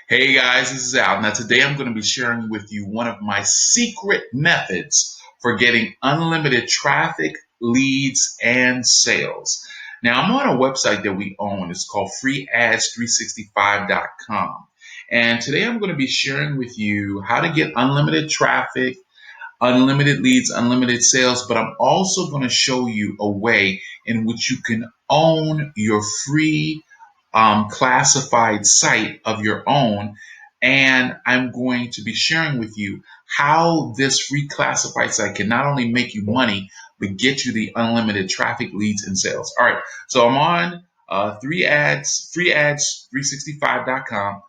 Hey guys, this is Al. Now today I'm going to be sharing with you one of my secret methods for getting unlimited traffic, leads, and sales. Now I'm on a website that we own. It's called freeads365.com. And today I'm going to be sharing with you how to get unlimited traffic, unlimited leads, unlimited sales, but I'm also going to show you a way in which you can own your free classified site of your own. And I'm going to be sharing with you how this free classified site can not only make you money, but get you the unlimited traffic, leads, and sales. All right, so I'm on freeads365.com.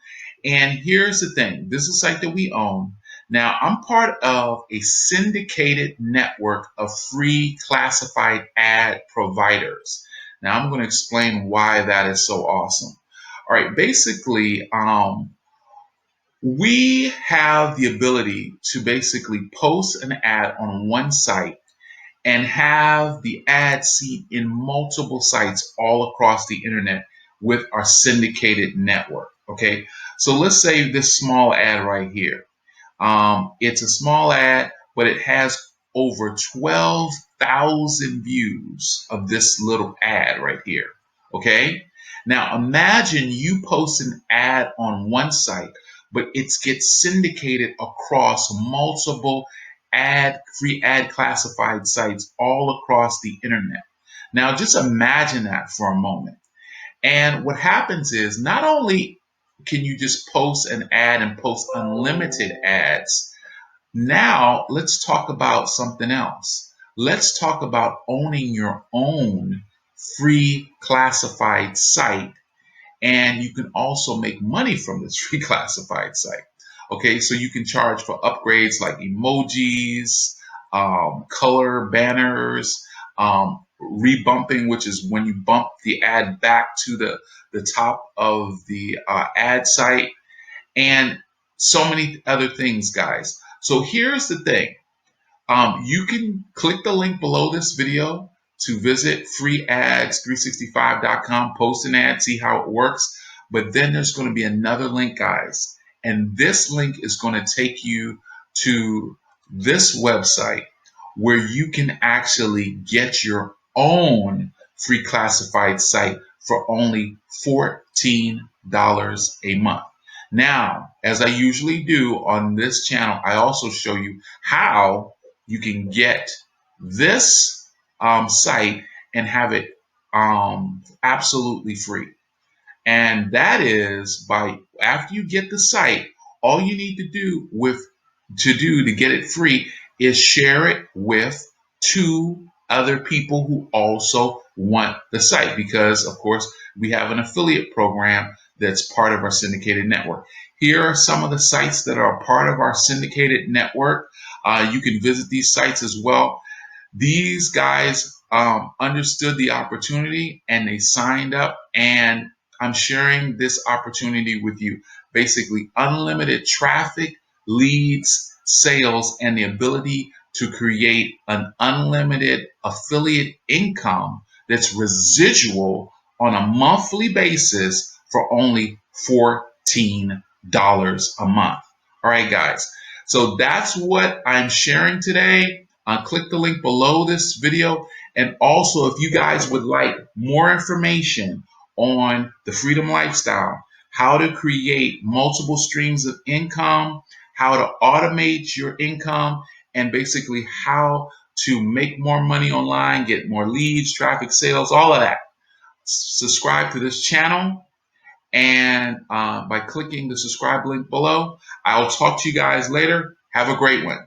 And here's the thing, this is a site that we own. Now, I'm part of a syndicated network of free classified ad providers. Now, I'm going to explain why that is so awesome. All right, basically, we have the ability to basically post an ad on one site and have the ad seen in multiple sites all across the internet with our syndicated network. Okay, so let's say this small ad right here. It's a small ad, but it has over 12,000 views of this little ad right here. Okay. Now imagine you post an ad on one site, but it gets syndicated across multiple free ad classified sites all across the internet. Now just imagine that for a moment. And what happens is not only can you just post an ad and post unlimited ads, now let's talk about something else. Let's talk about owning your own free classified site, and you can also make money from this free classified site. Okay, so you can charge for upgrades like emojis, color banners, rebumping, which is when you bump the ad back to the top of the ad site, and so many other things, guys. So here's the thing. You can click the link below this video to visit freeads365.com, post an ad, see how it works. But then there's going to be another link, guys. And this link is going to take you to this website where you can actually get your own free classified site for only $14 a month. Now, as I usually do on this channel, I also show you how you can get this site and have it absolutely free. And that is by after you get the site, all you need to get it free is share it with two other people who also want the site, because of course we have an affiliate program that's part of our syndicated network. Here are some of the sites that are part of our syndicated network. You can visit these sites as well. These guys understood the opportunity and they signed up, and I'm sharing this opportunity with you. Basically, unlimited traffic, leads, sales, and the ability to create an unlimited affiliate income that's residual on a monthly basis for only $14 a month. All right, guys. So that's what I'm sharing today. Click the link below this video. And also, if you guys would like more information on the Freedom Lifestyle, how to create multiple streams of income, how to automate your income, and basically how to make more money online, get more leads, traffic, sales, all of that, subscribe to this channel. And by clicking the subscribe link below, I'll talk to you guys later. Have a great one.